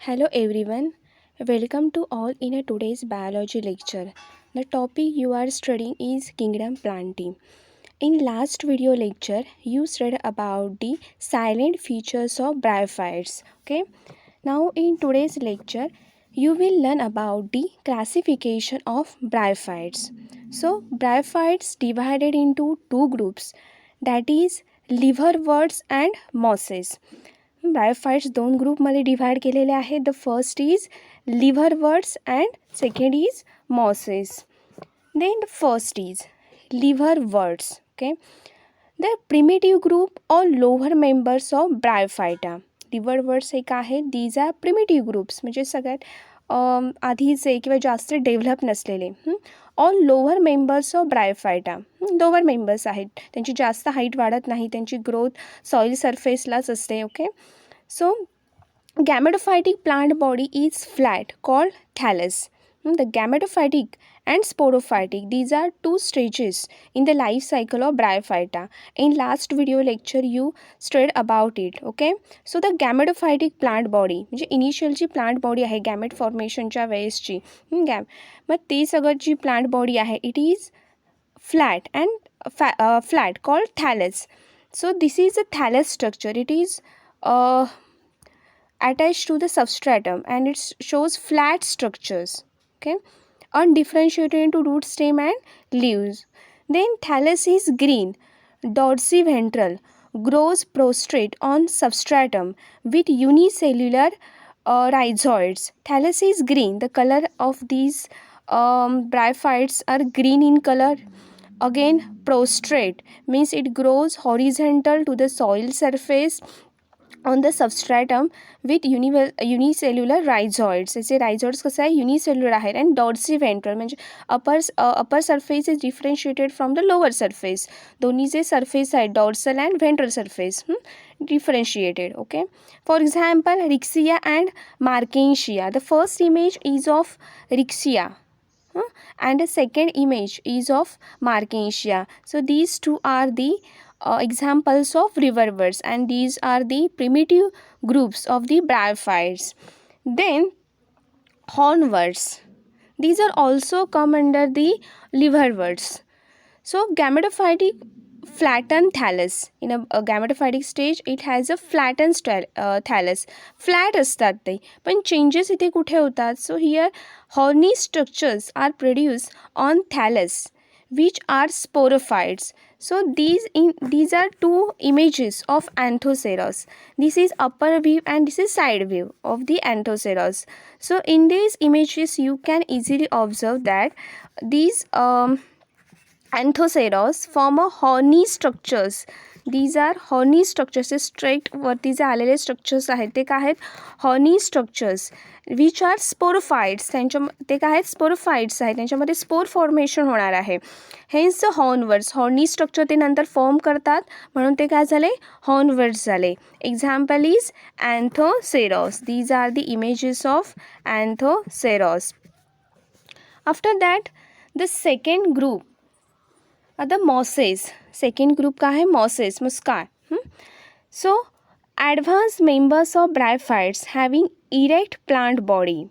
Hello everyone, welcome to all in a today's biology lecture. The topic you are studying is kingdom planting. In last video lecture, you studied about the silent features of bryophytes. Okay, now in today's lecture, you will learn about the classification of bryophytes. So bryophytes divided into two groups, that is liverworts and mosses. Bryophytes दोन ग्रुपमध्ये divide केलेले आहेत. The first is liverworts and second is mosses. Then the first is liverworts. Okay, the primitive group or lower members of bryophyta. Liverworts एक आहे, these R primitive groups, म्हणजे सगळ्यात आधीचे किंवा जास्त डेव्हलप नसलेले. All lower members of Bryophyta, lower members आहेत, त्यांची जास्त हाईट वाढत नाही, त्यांची ग्रोथ सॉईल सरफेसलाच असते. Okay, so gametophytic plant body is flat called thallus. The gametophytic and sporophytic, these are two stages in the life cycle of bryophyta. In last video lecture you studied about it. Okay, so the gametophytic plant body म्हणजे initial जी plant body आहे gamete फॉर्मेशनच्या वेळेसची मग ते सगळं जी plant body आहे it is flat and flat called thallus. So this is a thallus structure. It is attached to the substratum and it shows flat structures. Okay, undifferentiated into root, stem and leaves. Then thallus is green, dorsiventral, grows prostrate on substratum with unicellular rhizoids. Thallus is green. The color of these bryophytes are green in color. Again, prostrate means it grows horizontal to the soil surface on the substratum with unicellular rhizoids. याचे rhizoids कसं आहे, unicellular आहेत. And dorsiventral म्हणजे upper surface is differentiated from the lower surface. दोन्ही जे surface आहेत dorsal and ventral surface differentiated. Okay, for example riccia and marchantia. The first image is of riccia and the second image is of Markensia. So these two are the examples of liverworts and these are the primitive groups of the bryophytes. Then hornworts, these are also come under the liverworts. So gametophytic flattened thallus. In a gametophytic stage it has a flattened thallus. Flat असतात ते, पण changes इथे कुठे होतात. So here horny structures are produced on thallus which are sporophytes. So these are two images of Anthoceros. This is upper view and this is side view of the Anthoceros. So in these images you can easily observe that these Anthoceros form a horny structures. These are horny structures. Straight वरती जे आलेले structures आहेत ते काय आहेत, horny structures which are sporophytes. ते काय आहेत, स्पोरोफाइट्स आहेत, त्यांच्यामध्ये स्पोर फॉर्मेशन होणार आहे. हेन्स हॉर्नवर्ड्स, हॉर्नी स्ट्रक्चर ते नंतर फॉर्म करतात म्हणून ते काय झाले, हॉर्नवर्ड्स झाले. Example is anthoceros. These are the images of anthoceros. After that the second group आता मॉसेस. सेकंड ग्रुप का आहे, मॉसेस, मुस्कार. So advance members of bryophytes having erect plant body.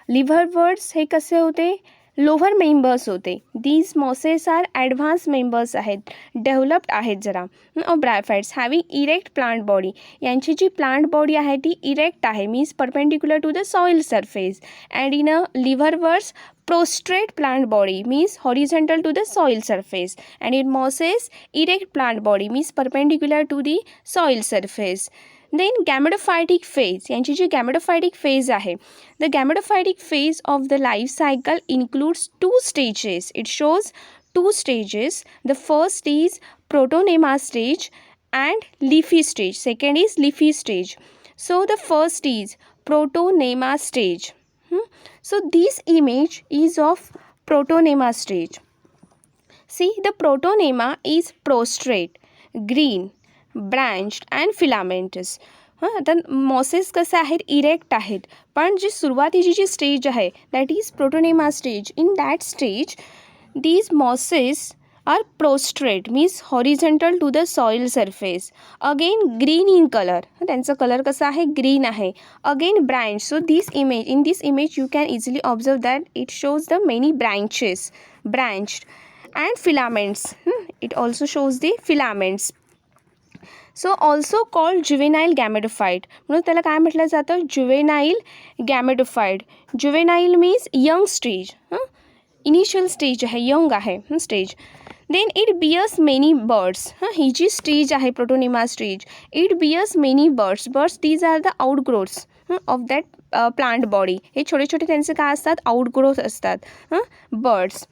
Liverworts हे कसे होते, लोअर मेंबर्स होते. These mosses are advance members आहेत, developed आहेत जरा of bryophytes having erect plant body. यांची जी प्लांट बॉडी आहे ती इरेक्ट आहे, means perpendicular to the soil surface. And in a liverworts prostrate plant body means horizontal to the soil surface, and in mosses erect plant body means perpendicular to the soil surface. Then gametophytic phase, यांची जी gametophytic phase आहे, the gametophytic phase of the life cycle includes two stages. It shows two stages. The first is protonema stage and leafy stage. Second is leafy stage. So the first is protonema stage. So this image is of protonema stage. See, the protonema is prostrate, green, branched and filamentous. आता mosses कसे आहेत, erect आहेत, पण जी सुरुवातीची जी stage आहे that is protonema stage. In that stage these mosses are prostrate means horizontal to the soil surface. Again green in color, त्यांचा colour कसा आहे ग्रीन आहे. Again branch, so in this image you can easily observe that it shows the many branches, branched, and filaments. It also shows the filaments. So also called juvenile gametophyte, म्हणून त्याला काय म्हटलं जातं juvenile gametophyte. Juvenile means young stage, initial stage आहे, young आहे stage. Then it bears many buds. ही जी stage आहे protonema stage, it bears many buds. Buds these are the outgrowths of that plant body. हे छोटे छोटे त्यांचे काय असतात आउटग्रोथ असतात buds.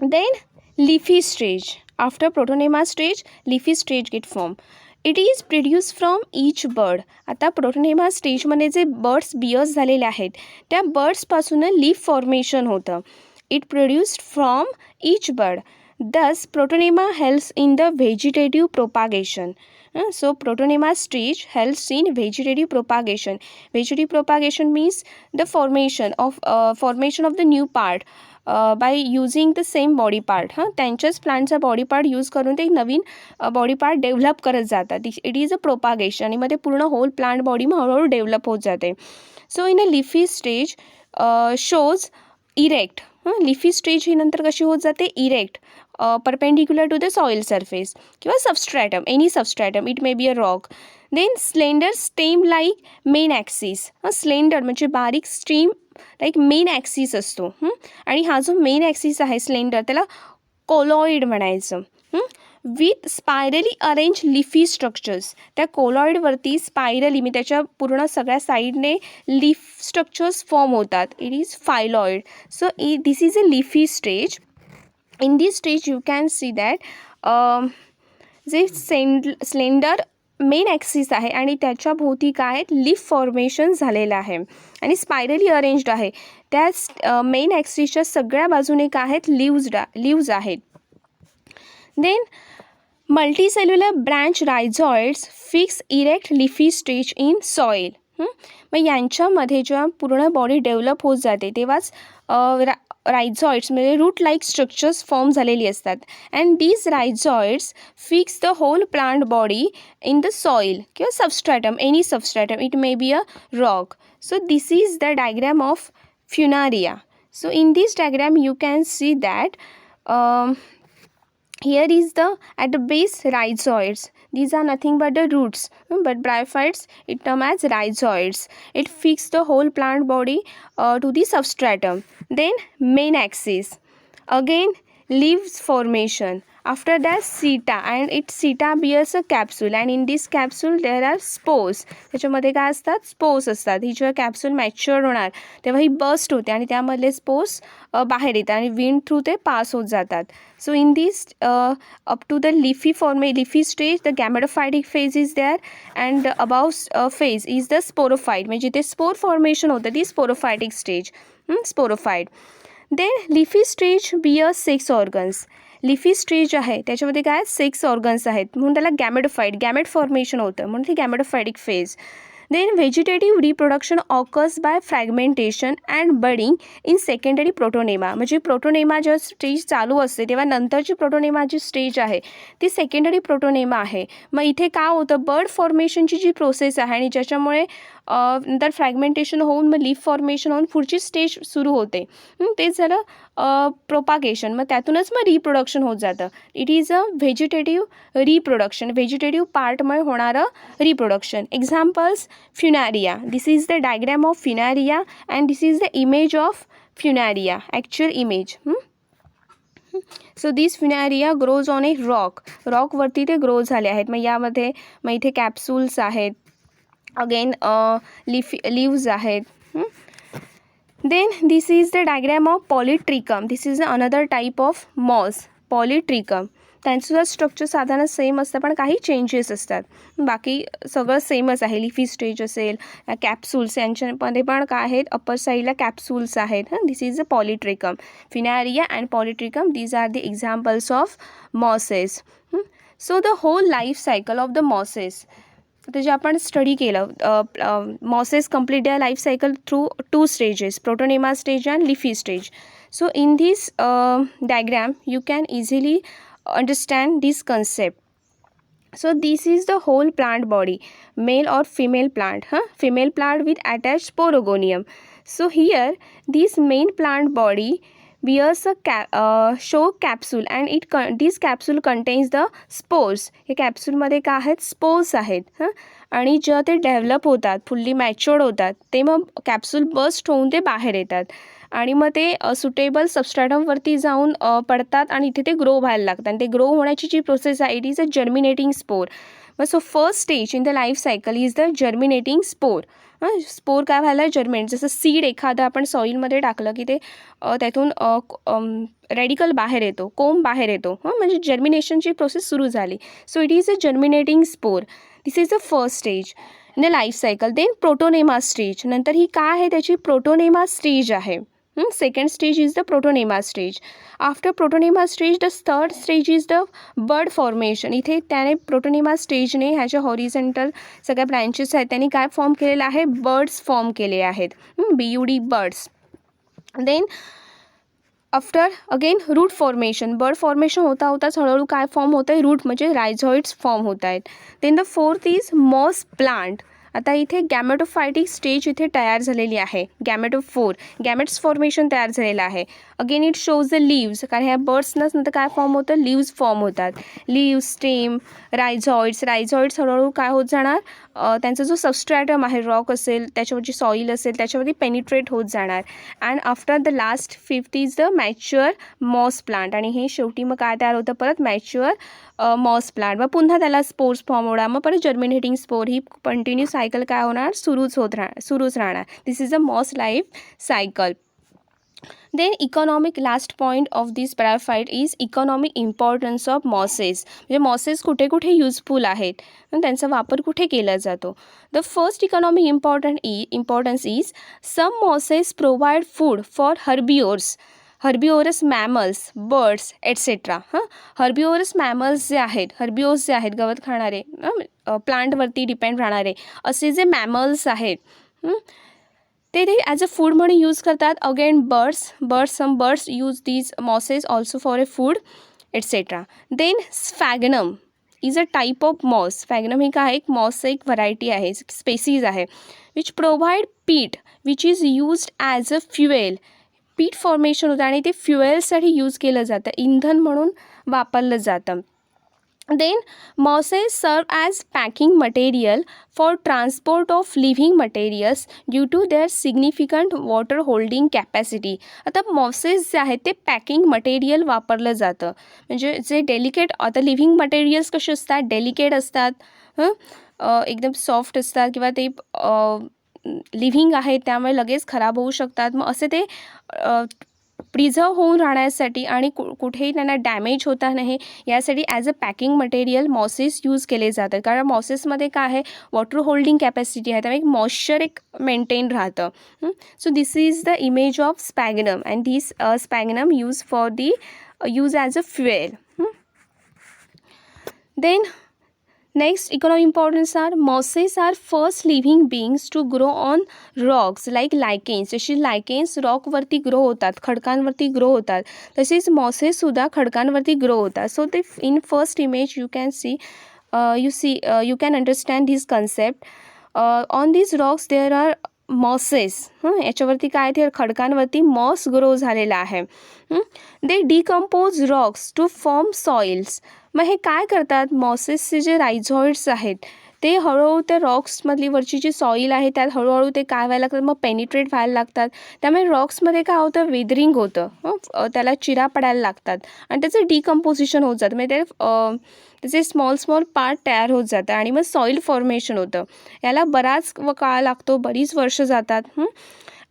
Then leafy stage. After protonema stage, leafy stage get formed. It is produced from each bird. आता protonema स्टेजमध्ये जे बर्ड्स बियर्स झालेले आहेत त्या बर्ड्सपासून लीफ फॉर्मेशन होतं. It produced from each bird. Thus protonema helps in the vegetative propagation. So protonema stage helps in vegetative propagation. Vegetative propagation means the formation of the new part by using the same body part. त्यांच्याच प्लांटचा body part use करून ते एक नवीन body part develop करत जातात. It is a propagation आणि मध्ये पूर्ण hole plant body मग हळूहळू डेव्हलप होत जाते. So in a leafy stage shows erect. Leafy stage ही नंतर कशी होत जाते erect, perpendicular to the soil surface किंवा substratum, any substratum, it may be a rock. Then slender stem like main axis. Slender म्हणजे बारीक स्टेम लाईक मेन ॲक्सिस असतो. आणि हा जो मेन ॲक्सिस आहे स्लेंडर त्याला कोलॉइड म्हणायचं. With spirally arrange leafy structures. त्या कोलॉइडवरती स्पायरली मी त्याच्या पूर्ण सगळ्या साईडने लीफ स्ट्रक्चर्स फॉर्म होतात. It is phylloid. So this is a leafy stage. In this stage you can see that जे स्लेंडर मेन ॲक्सिस आहे आणि त्याच्या भोवती काय आहेत लीफ फॉर्मेशन झालेलं आहे आणि स्पायरली अरेंज्ड आहे. त्या मेन ॲक्सिसच्या सगळ्या बाजूने काय आहेत लिव्ज आहेत. Then multicellular branch rhizoids fix erect leafy stage in soil. मग यांच्यामध्ये जेव्हा पूर्ण बॉडी डेव्हलप होत जाते तेव्हाच रायझॉइड्स म्हणजे रूट लाईक स्ट्रक्चर्स फॉर्म झालेली असतात. And these rhizoids fix the whole plant body in the soil किंवा substratum, any substratum, it may be a rock. So this is the diagram of funaria. So in this diagram you can see that here is the at the base rhizoids. These are nothing but the roots, but bryophytes it term as rhizoids. It fix the whole plant body to the substratum. Then main axis, again leaves formation. After that seta, and it seta bears a capsule, and in this capsule there are spores. त्याच्यामध्ये काय असतात spores असतात. ही जेव्हा capsule mature होणार तेव्हा ही bast होते आणि त्यामधले स्पोर्स बाहेर येतात आणि विंड थ्रू ते पास होत जातात. So in this up to the leafy stage the gametophytic phase is there and above phase is the sporophyte, म्हणजे ते स्पोर फॉर्मेशन होतं ती sporophytic stage, sporophyte. Then leafy stage bears 6 organs. Leafy stage आहे त्याच्यामध्ये काय 6 organs आहेत म्हणून त्याला गॅमेट फॉर्मेशन होतं म्हणून ती gametophytic phase. Then vegetative reproduction occurs by fragmentation and budding in secondary protonema. म्हणजे प्रोटोनेमा जेव्हा स्टेज चालू असते तेव्हा नंतरची प्रोटोनेमा जी स्टेज आहे ती सेकंडरी प्रोटोनेमा आहे. मग इथे काय होतं बर्ड फॉर्मेशनची जी प्रोसेस आहे आणि ज्याच्यामुळे नंतर फ्रॅगमेंटेशन होऊन मग लीफ फॉर्मेशन होऊन पुढची स्टेज सुरू होते. तेच झालं प्रोपागेशन. मग त्यातूनच मग रिप्रोडक्शन होत जातं. It is a vegetative reproduction, vegetative पार्टमुळे होणारं reproduction. Examples funaria. This is the diagram of funaria and this is the image of funaria, actual image. So this funaria grows on a रॉकवरती ते grow झाले आहेत. मग यामध्ये मग इथे कॅप्सूल्स आहेत, अगेन लिव्ज आहेत. Then this is the diagram of polytrichum. This is another type of moss, polytrichum. त्यांचं स्ट्रक्चर साधारण सेम असतं पण काही चेंजेस असतात. बाकी सगळं सेमच आहे. लिफी स्टेज असेल, कॅप्सूल्स यांच्यामध्ये पण काय आहेत अप्पर साईडला कॅप्सूल्स आहेत. This is a polytrichum. Funaria and polytrichum these are the examples of mosses. So the whole life cycle of the mosses, तर जे आपण स्टडी केलं mosses complete their life cycle through 2 stages, protonema stage and leafy stage. So in this diagram you can easily understand this concept. So this is the whole plant body, male or female plant, female plant with attached sporogonium. So here this main plant body bears a show capsule and this capsule contains the spores. हे कॅप्सूलमध्ये काय आहेत, spores आहेत आणि जेव्हा ते develop होतात, fully matured होतात, ते मग कॅप्सूल बस्ट होऊन ते बाहेर येतात आणि मग ते सुटेबल सबस्ट्रॅटमवरती जाऊन पडतात आणि इथे ते ग्रो व्हायला लागतात. आणि ते ग्रो होण्याची जी प्रोसेस आहे it is a germinating spore. मग so first stage in the life cycle is the germinating spore. Spore काय व्हायला, जर्मिनेट. जसं सीड एखादं आपण सॉईलमध्ये टाकलं की ते त्यातून रेडिकल बाहेर येतो, कोंब बाहेर येतो, म्हणजे जर्मिनेशनची प्रोसेस सुरू झाली. So it is a germinating spore. This is the first stage in the life cycle. Then protonema stage. नंतर ही काय आहे, त्याची प्रोटोनेमा स्टेज आहे. Second stage is the protonema stage. After protonema stage the third stage is the bird formation. इथे त्याने protonema स्टेजने ह्याच्या horizontal सगळ्या ब्रँचेस आहेत त्यांनी काय फॉर्म केलेलं आहे, बर्ड्स फॉर्म केले आहेत, BUD birds. Then after again root formation. Bird formation होता होताच हळूहळू काय फॉर्म होतं आहे, रूट म्हणजे रायझॉइड्स फॉर्म होत आहेत. Then the fourth is moss plant. आता इथे गॅमेटोफायटिक स्टेज इथे तयार झालेली आहे, गॅमेटोफोर, गॅमेट्स फॉर्मेशन तयार झालेलं आहे. Again it shows the leaves, कारण ह्या बर्ड्सनंच नंतर काय फॉर्म होतं, लिव्ज फॉर्म होतात. लिव्ज, स्टेम, रायझॉइड्स हळूहळू काय होत जाणार, त्यांचा जो सबस्ट्रॅटम आहे, रॉक असेल त्याच्यावरची सॉईल असेल त्याच्यावरती पेनिट्रेट होत जाणार. And after the last fifth is the mature moss plant. आणि हे शेवटी मग काय तयार होतं, परत मॅच्युअर मॉस प्लांट. मग पुन्हा त्याला स्पोर्स फॉर्म होणार, मग परत जर्मिनेटिंग स्पोर. ही कंटिन्यू सायकल काय होणार, सुरूच राहणार. This is a moss life cycle. Then economic last point of this bryophyte is economic importance of mosses. म्हणजे मॉसेस कुठे कुठे युजफुल आहेत, त्यांचा वापर कुठे केला जातो. The first economic importance is some mosses provide food for herbivorous mammals, birds etcetera. Herbivorous mammals जे आहेत गवत खाणारे, प्लांटवरती डिपेंड राहणारे असे जे मॅमल्स आहेत ते ॲज अ फूड म्हणून यूज करतात. Again some birds use these mosses also for a food etcetera. Then sphagnum is a type of moss. Sphagnum ही काय, एक मॉसचं एक व्हरायटी आहे, स्पेसीज आहे, which provide peat which is used as a fuel. Peat formation होतं आणि ते फ्युएलसाठी यूज केलं जातं, इंधन म्हणून वापरलं जातं. Then mosses serve as packing material for transport of living materials due to their significant water holding capacity. आता मॉसेस जे आहेत ते पॅकिंग मटेरियल वापरलं जातं, म्हणजे जे डेलिकेट, आता लिव्हिंग मटेरियल्स कसे असतात, डेलिकेट असतात, एकदम सॉफ्ट असतात किंवा ते लिव्हिंग आहे त्यामुळे लगेच खराब होऊ शकतात. मग असे ते प्रिझर्व होऊन राहण्यासाठी आणि कुठेही त्यांना डॅमेज होता नाही यासाठी as a packing material mosses use केले जातात. कारण मॉसेसमध्ये काय आहे, वॉटर होल्डिंग कॅपॅसिटी आहे, त्यामुळे एक मॉइश्चर मेंटेन राहतं. So this is the image of sphagnum and this sphagnum use as a fuel. Then next economic importance are mosses are first living beings to grow on rocks like lichens. जशी lichens रॉकवरती grow होतात, खडकांवरती grow होतात, तसेच मॉसेससुद्धा खडकांवरती grow होतात. So ते in first image you can understand this concept. On this rocks there are mosses. याच्यावरती काय, ते खडकांवरती मॉस ग्रो झालेला आहे. They decompose rocks to form soils. मग हे काय करतात, मॉसेसचे जे रायझॉइड्स आहेत ते हळूहळू त्या रॉक्समधली वरची जी सॉईल आहे त्यात हळूहळू ते काय व्हायला लागतात, मग पेनिट्रेट व्हायला लागतात. त्यामुळे रॉक्समध्ये काय होतं, वेदरिंग होतं, त्याला चिरा पडायला लागतात आणि त्याचं डिकम्पोजिशन होत जातं, म्हणजे त्याचे स्मॉल पार्ट तयार होत जातं आणि मग सॉईल फॉर्मेशन होतं. याला बराच काळ लागतो, बरीच वर्ष जातात.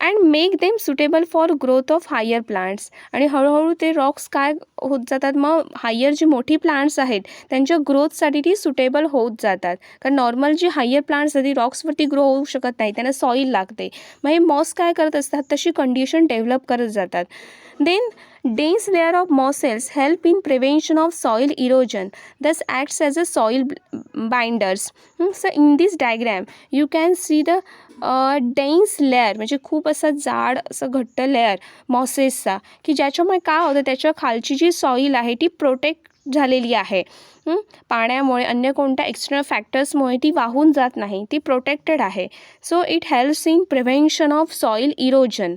And make them suitable for growth of higher plants. आणि हळूहळू ते रॉक्स काय होत जातात, मग हायर जी मोठी प्लांट्स आहेत त्यांच्या ग्रोथसाठी ती सुटेबल होत जातात. कारण नॉर्मल जी हायर प्लांट्स आहेत ती रॉक्सवरती ग्रो होऊ शकत नाही, त्यांना सॉईल लागते. मग हे मॉस काय करत असतात, तशी कंडिशन डेव्हलप करत जातात. Then Dense layer of mosses help in prevention of soil erosion, thus acts as a soil binders. So in this diagram you can see the dense layer म्हणजे खूप असं जाड असं घट्ट लेअर मॉसेसचा की ज्याच्यामुळे काय होतं त्याच्या खालची जी सॉईल आहे ती प्रोटेक्ट झालेली आहे. पाण्यामुळे अन्य कोणत्या एक्सटर्नल फॅक्टर्समुळे ती वाहून जात नाही, ती प्रोटेक्टेड आहे. So it helps in prevention of soil erosion.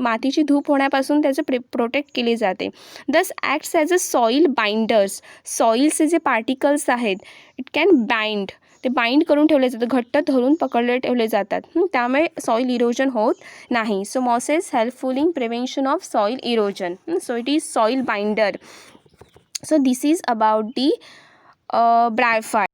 मातीची धूप होण्यापासून त्याचे प्रोटेक्ट केले जाते. Thus acts as a soil binders. सॉईलचे जे पार्टिकल्स आहेत इट कॅन बाइंड, ते बाइंड करून ठेवले जातात, घट्ट धरून पकडले ठेवले जातात. त्यामुळे सॉईल इरोजन होत नाही. So mosses helpful in prevention of soil erosion. So it is soil binder. So this is about the bryophyte.